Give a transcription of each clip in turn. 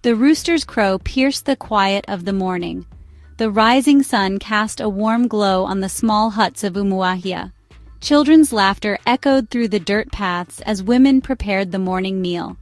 The rooster's crow pierced the quiet of the morning. The rising sun cast a warm glow on the small huts of Umuahia. Children's laughter echoed through the dirt paths as women prepared the morning meal.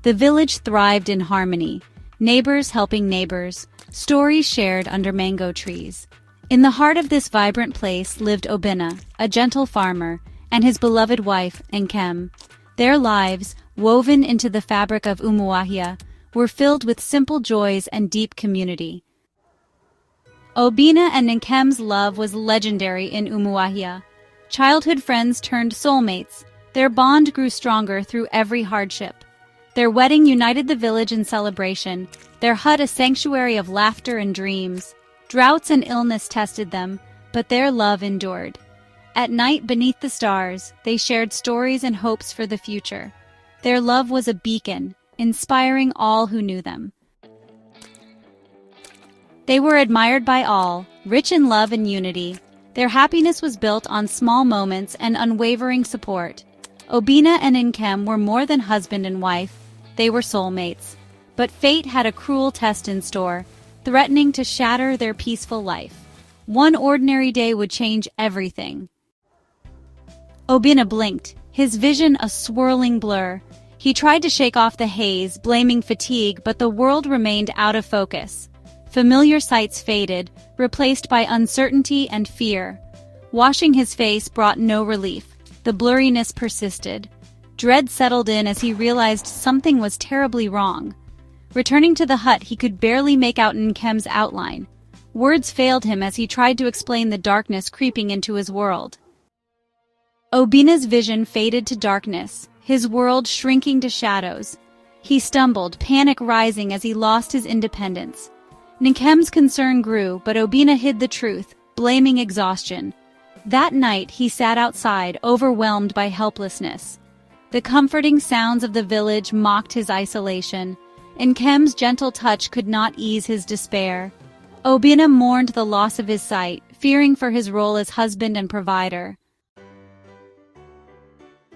The village thrived in harmony, neighbors helping neighbors, stories shared under mango trees. In the heart of this vibrant place lived Obinna, a gentle farmer, and his beloved wife, Nkem. Their lives, woven into the fabric of Umuahia, were filled with simple joys and deep community. Obinna and Nkem's love was legendary in Umuahia. Childhood friends turned soulmates. Their bond grew stronger through every hardship. Their wedding united the village in celebration, their hut a sanctuary of laughter and dreams. Droughts and illness tested them, but their love endured. At night beneath the stars, they shared stories and hopes for the future. Their love was a beacon, inspiring all who knew them. They were admired by all, rich in love and unity. Their happiness was built on small moments and unwavering support. Obinna and Nkem were more than husband and wife, they were soulmates. But fate had a cruel test in store, threatening to shatter their peaceful life. One ordinary day would change everything. Obinna blinked, his vision a swirling blur. He tried to shake off the haze, blaming fatigue, but the world remained out of focus. Familiar sights faded, replaced by uncertainty and fear. Washing his face brought no relief. The blurriness persisted. Dread settled in as he realized something was terribly wrong. Returning to the hut, he could barely make out Nkem's outline. Words failed him as he tried to explain the darkness creeping into his world. Obinna's vision faded to darkness, his world shrinking to shadows. He stumbled, panic rising as he lost his independence. Nkem's concern grew, but Obinna hid the truth, blaming exhaustion. That night, he sat outside, overwhelmed by helplessness. The comforting sounds of the village mocked his isolation. Nkem's gentle touch could not ease his despair. Obinna mourned the loss of his sight, fearing for his role as husband and provider.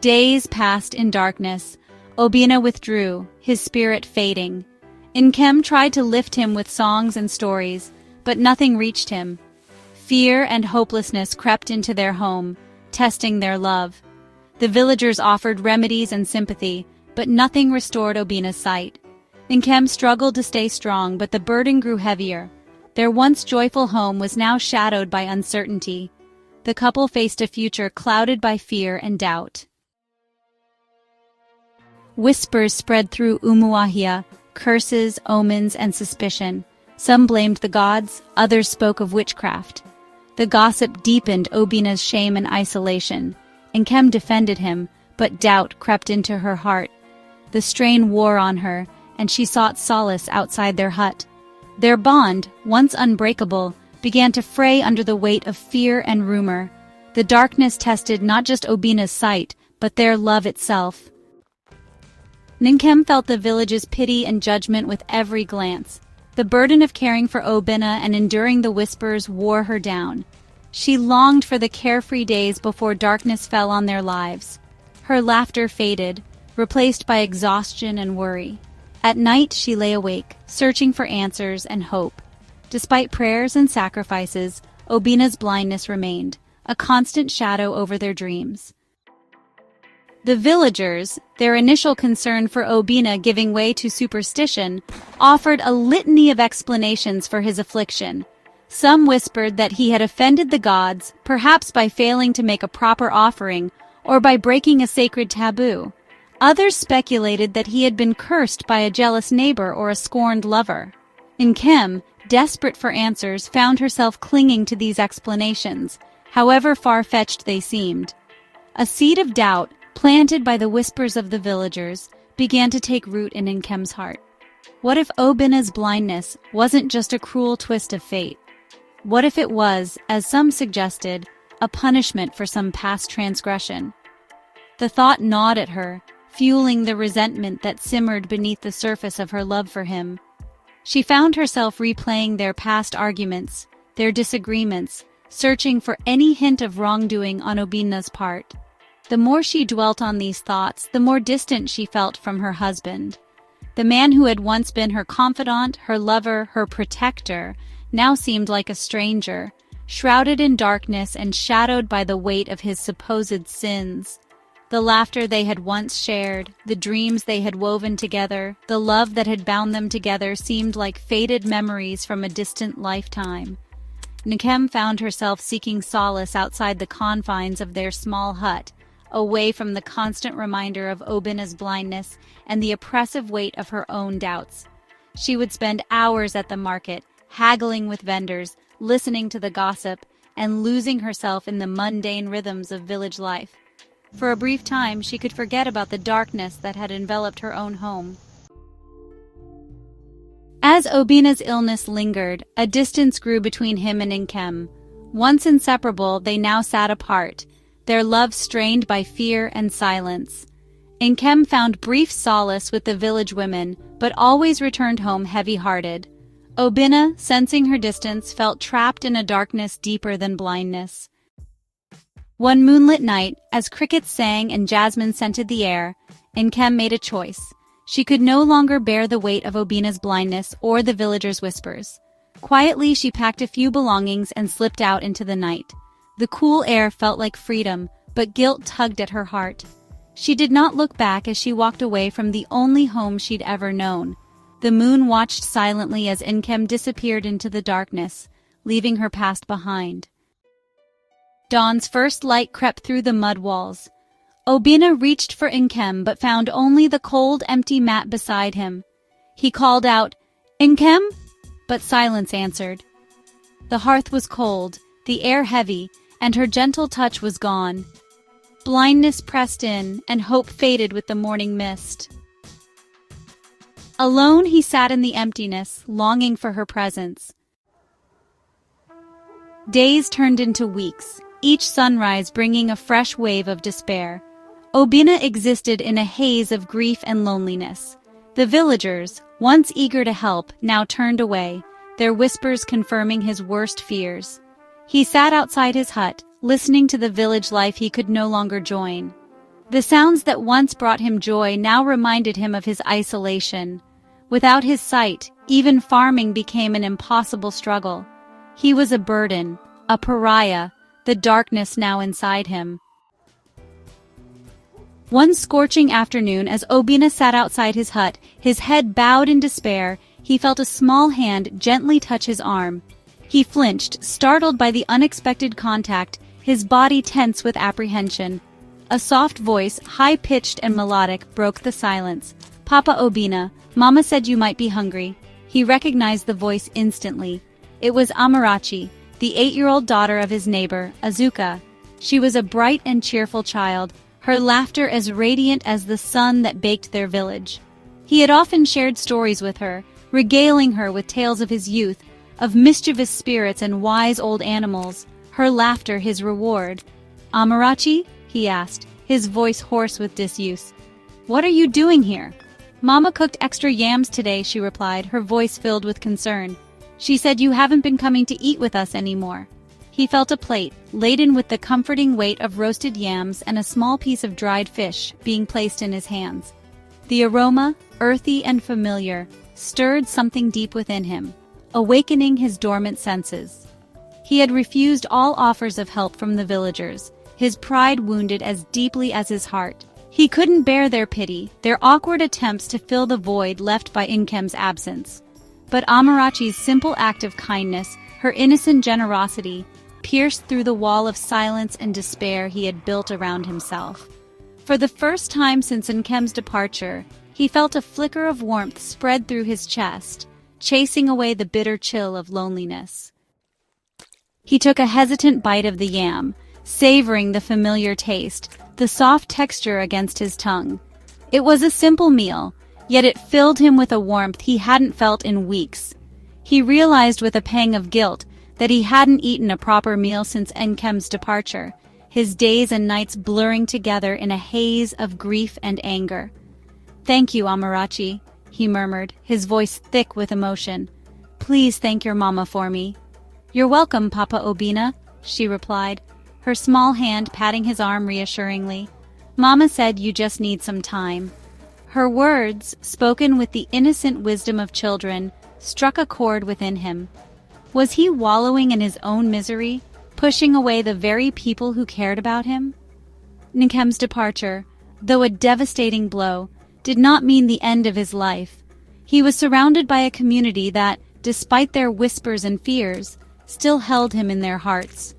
Days passed in darkness. Obinna withdrew, his spirit fading. Nkem tried to lift him with songs and stories, but nothing reached him. Fear and hopelessness crept into their home, testing their love. The villagers offered remedies and sympathy, but nothing restored Obinna's sight. Nkem struggled to stay strong, but the burden grew heavier. Their once joyful home was now shadowed by uncertainty. The couple faced a future clouded by fear and doubt. Whispers spread through Umuahia, curses, omens, and suspicion. Some blamed the gods, others spoke of witchcraft. The gossip deepened Obinna's shame and isolation. Nkem defended him, but doubt crept into her heart. The strain wore on her, and she sought solace outside their hut. Their bond, once unbreakable, began to fray under the weight of fear and rumor. The darkness tested not just Obinna's sight, but their love itself. Nkem felt the village's pity and judgment with every glance. The burden of caring for Obinna and enduring the whispers wore her down. She longed for the carefree days before darkness fell on their lives. Her laughter faded, replaced by exhaustion and worry. At night she lay awake, searching for answers and hope. Despite prayers and sacrifices, Obinna's blindness remained, a constant shadow over their dreams. The villagers, their initial concern for Obinna giving way to superstition, offered a litany of explanations for his affliction. Some whispered that he had offended the gods, perhaps by failing to make a proper offering, or by breaking a sacred taboo. Others speculated that he had been cursed by a jealous neighbor or a scorned lover. Nkem, desperate for answers, found herself clinging to these explanations, however far-fetched they seemed. A seed of doubt, planted by the whispers of the villagers, began to take root in Nkem's heart. What if Obinna's blindness wasn't just a cruel twist of fate? What if it was, as some suggested, a punishment for some past transgression? The thought gnawed at her, fueling the resentment that simmered beneath the surface of her love for him. She found herself replaying their past arguments, their disagreements, searching for any hint of wrongdoing on Obinna's part. The more she dwelt on these thoughts, the more distant she felt from her husband. The man who had once been her confidant, her lover, her protector, now seemed like a stranger, shrouded in darkness and shadowed by the weight of his supposed sins. The laughter they had once shared, the dreams they had woven together, the love that had bound them together seemed like faded memories from a distant lifetime. Nkem found herself seeking solace outside the confines of their small hut, away from the constant reminder of Obina's blindness and the oppressive weight of her own doubts. She would spend hours at the market, haggling with vendors, listening to the gossip, and losing herself in the mundane rhythms of village life. For a brief time, she could forget about the darkness that had enveloped her own home. As Obina's illness lingered, a distance grew between him and Nkem. Once inseparable, they now sat apart, their love strained by fear and silence. Nkem found brief solace with the village women, but always returned home heavy-hearted. Obina, sensing her distance, felt trapped in a darkness deeper than blindness. One moonlit night, as crickets sang and jasmine scented the air, Nkem made a choice. She could no longer bear the weight of Obina's blindness or the villagers' whispers. Quietly, she packed a few belongings and slipped out into the night. The cool air felt like freedom, but guilt tugged at her heart. She did not look back as she walked away from the only home she'd ever known. The moon watched silently as Nkem disappeared into the darkness, leaving her past behind. Dawn's first light crept through the mud walls. Obina reached for Nkem but found only the cold, empty mat beside him. He called out, "Nkem?" But silence answered. The hearth was cold, the air heavy, and her gentle touch was gone. Blindness pressed in, and hope faded with the morning mist. Alone, he sat in the emptiness, longing for her presence. Days turned into weeks, each sunrise bringing a fresh wave of despair. Obina existed in a haze of grief and loneliness. The villagers, once eager to help, now turned away, their whispers confirming his worst fears. He sat outside his hut, listening to the village life he could no longer join. The sounds that once brought him joy now reminded him of his isolation. Without his sight, even farming became an impossible struggle. He was a burden, a pariah, the darkness now inside him. One scorching afternoon, as Obina sat outside his hut, his head bowed in despair, he felt a small hand gently touch his arm. He flinched, startled by the unexpected contact, his body tense with apprehension. A soft voice, high-pitched and melodic, broke the silence. "Papa Obina, Mama said you might be hungry." He recognized the voice instantly. It was Amarachi, the 8-year-old daughter of his neighbor, Azuka. She was a bright and cheerful child, her laughter as radiant as the sun that baked their village. He had often shared stories with her, regaling her with tales of his youth, of mischievous spirits and wise old animals, her laughter his reward. "Amarachi?" he asked, his voice hoarse with disuse. "What are you doing here?" "Mama cooked extra yams today," she replied, her voice filled with concern. "She said you haven't been coming to eat with us anymore." He felt a plate, laden with the comforting weight of roasted yams and a small piece of dried fish, being placed in his hands. The aroma, earthy and familiar, stirred something deep within him, awakening his dormant senses. He had refused all offers of help from the villagers, his pride wounded as deeply as his heart. He couldn't bear their pity, their awkward attempts to fill the void left by Nkem's absence. But Amarachi's simple act of kindness, her innocent generosity, pierced through the wall of silence and despair he had built around himself. For the first time since Nkem's departure, he felt a flicker of warmth spread through his chest, chasing away the bitter chill of loneliness. He took a hesitant bite of the yam, savoring the familiar taste, the soft texture against his tongue. It was a simple meal, yet it filled him with a warmth he hadn't felt in weeks. He realized with a pang of guilt that he hadn't eaten a proper meal since Nkem's departure, his days and nights blurring together in a haze of grief and anger. "Thank you, Amarachi," he murmured, his voice thick with emotion. "Please thank your mama for me." "You're welcome, Papa Obina," she replied, her small hand patting his arm reassuringly. "Mama said you just need some time." Her words, spoken with the innocent wisdom of children, struck a chord within him. Was he wallowing in his own misery, pushing away the very people who cared about him? Nkem's departure, though a devastating blow, did not mean the end of his life. He was surrounded by a community that, despite their whispers and fears, still held him in their hearts.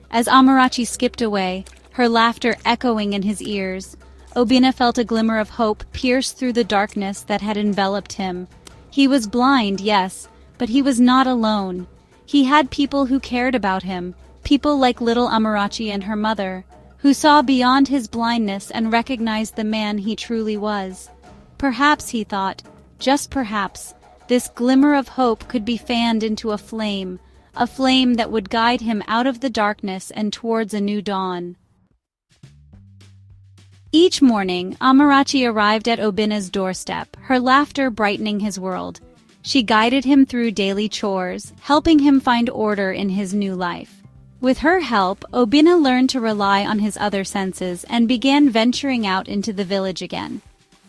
As Amarachi skipped away, her laughter echoing in his ears, Obina felt a glimmer of hope pierce through the darkness that had enveloped him. He was blind, yes, but he was not alone. He had people who cared about him, people like little Amarachi and her mother, who saw beyond his blindness and recognized the man he truly was. Perhaps, he thought, just perhaps, this glimmer of hope could be fanned into a flame that would guide him out of the darkness and towards a new dawn. Each morning, Amarachi arrived at Obina's doorstep, her laughter brightening his world. She guided him through daily chores, helping him find order in his new life. With her help, Obina learned to rely on his other senses and began venturing out into the village again.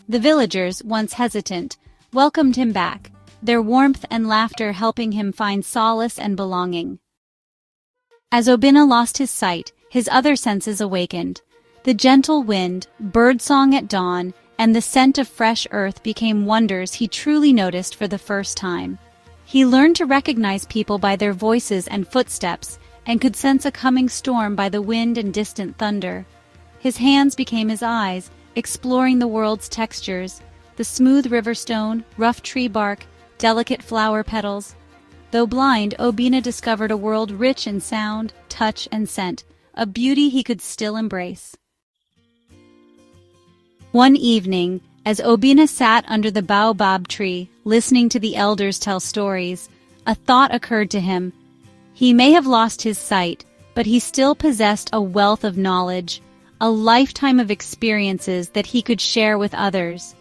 The villagers, once hesitant, welcomed him back, their warmth and laughter helping him find solace and belonging. As Obina lost his sight, his other senses awakened. The gentle wind, birdsong at dawn, and the scent of fresh earth became wonders he truly noticed for the first time. He learned to recognize people by their voices and footsteps, and could sense a coming storm by the wind and distant thunder. His hands became his eyes, exploring the world's textures, the smooth river stone, rough tree bark, delicate flower petals. Though blind, Obina discovered a world rich in sound, touch, and scent, a beauty he could still embrace. One evening, as Obina sat under the baobab tree, listening to the elders tell stories, a thought occurred to him. He may have lost his sight, but he still possessed a wealth of knowledge, a lifetime of experiences that he could share with others.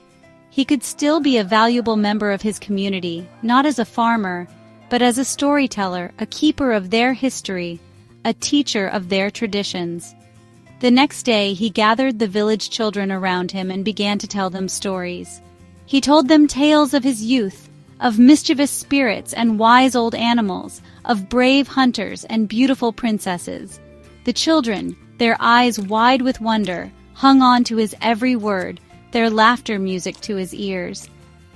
He could still be a valuable member of his community, not as a farmer, but as a storyteller, a keeper of their history, a teacher of their traditions. The next day, he gathered the village children around him and began to tell them stories. He told them tales of his youth, of mischievous spirits and wise old animals, of brave hunters and beautiful princesses. The children, their eyes wide with wonder, hung on to his every word, their laughter music to his ears.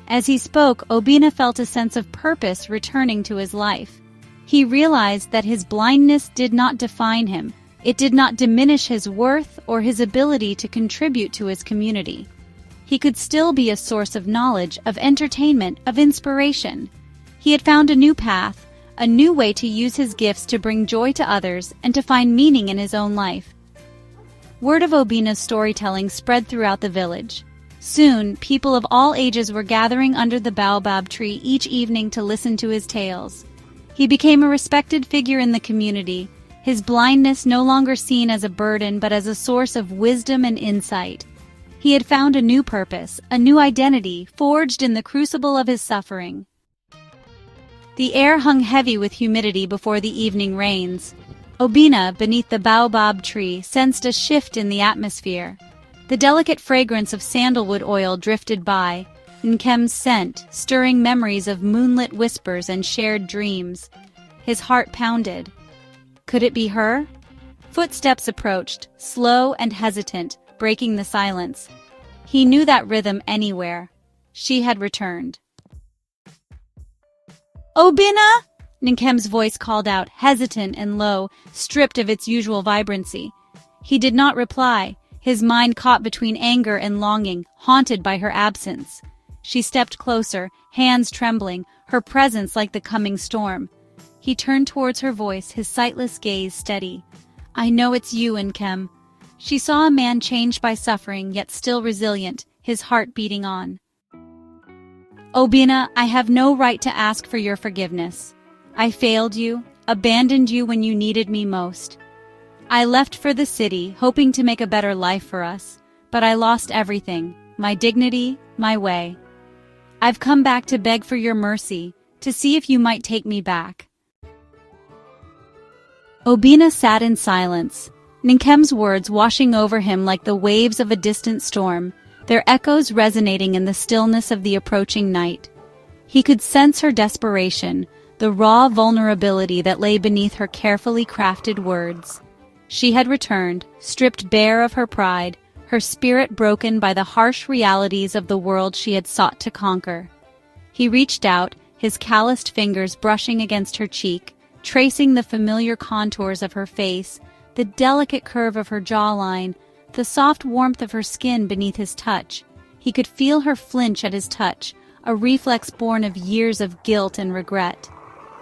As he spoke, Obina felt a sense of purpose returning to his life. He realized that his blindness did not define him. It did not diminish his worth or his ability to contribute to his community. He could still be a source of knowledge, of entertainment, of inspiration. He had found a new path, a new way to use his gifts to bring joy to others and to find meaning in his own life. Word of Obina's storytelling spread throughout the village. Soon, people of all ages were gathering under the baobab tree each evening to listen to his tales. He became a respected figure in the community, his blindness no longer seen as a burden but as a source of wisdom and insight. He had found a new purpose, a new identity, forged in the crucible of his suffering. The air hung heavy with humidity before the evening rains. Obina, beneath the baobab tree, sensed a shift in the atmosphere. The delicate fragrance of sandalwood oil drifted by, Nkem's scent, stirring memories of moonlit whispers and shared dreams. His heart pounded. Could it be her? Footsteps approached, slow and hesitant, breaking the silence. He knew that rhythm anywhere. She had returned. Obina! Nkem's voice called out, hesitant and low, stripped of its usual vibrancy. He did not reply, his mind caught between anger and longing, haunted by her absence. She stepped closer, hands trembling, her presence like the coming storm. He turned towards her voice, his sightless gaze steady. I know it's you, Nkem. She saw a man changed by suffering, yet still resilient, his heart beating on. Obina, I have no right to ask for your forgiveness. I failed you, abandoned you when you needed me most. I left for the city, hoping to make a better life for us, but I lost everything, my dignity, my way. I've come back to beg for your mercy, to see if you might take me back. Obina sat in silence, Nkem's words washing over him like the waves of a distant storm, their echoes resonating in the stillness of the approaching night. He could sense her desperation, the raw vulnerability that lay beneath her carefully crafted words. She had returned, stripped bare of her pride, her spirit broken by the harsh realities of the world she had sought to conquer. He reached out, his calloused fingers brushing against her cheek, tracing the familiar contours of her face, the delicate curve of her jawline, the soft warmth of her skin beneath his touch. He could feel her flinch at his touch, a reflex born of years of guilt and regret.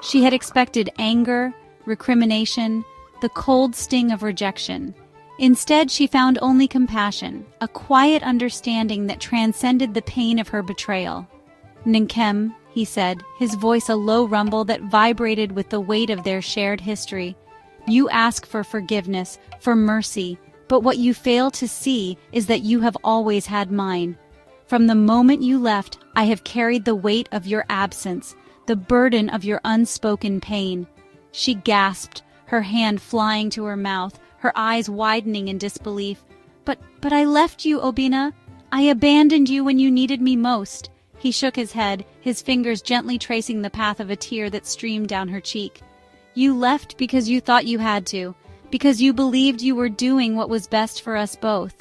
She had expected anger, recrimination, the cold sting of rejection. Instead, she found only compassion, a quiet understanding that transcended the pain of her betrayal. "Nkem," he said, his voice a low rumble that vibrated with the weight of their shared history. "You ask for forgiveness, for mercy, but what you fail to see is that you have always had mine. From the moment you left, I have carried the weight of your absence, the burden of your unspoken pain." She gasped, her hand flying to her mouth, her eyes widening in disbelief. But I left you, Obina. I abandoned you when you needed me most." He shook his head, his fingers gently tracing the path of a tear that streamed down her cheek. "You left because you thought you had to, because you believed you were doing what was best for us both.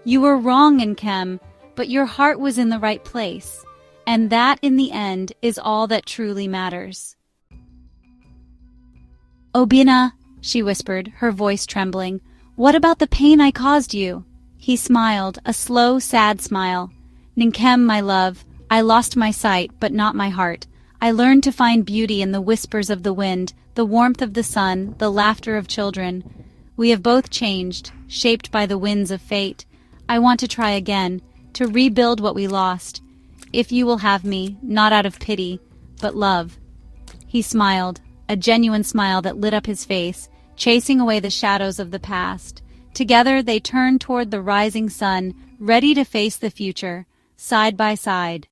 You were wrong, Nkem, but your heart was in the right place. And that, in the end, is all that truly matters." "Obina," she whispered, her voice trembling, "what about the pain I caused you?" He smiled, a slow, sad smile. "Nkem, my love, I lost my sight, but not my heart. I learned to find beauty in the whispers of the wind, the warmth of the sun, the laughter of children. We have both changed, shaped by the winds of fate. I want to try again, to rebuild what we lost. If you will have me, not out of pity, but love." He smiled, a genuine smile that lit up his face, chasing away the shadows of the past. Together they turned toward the rising sun, ready to face the future, side by side.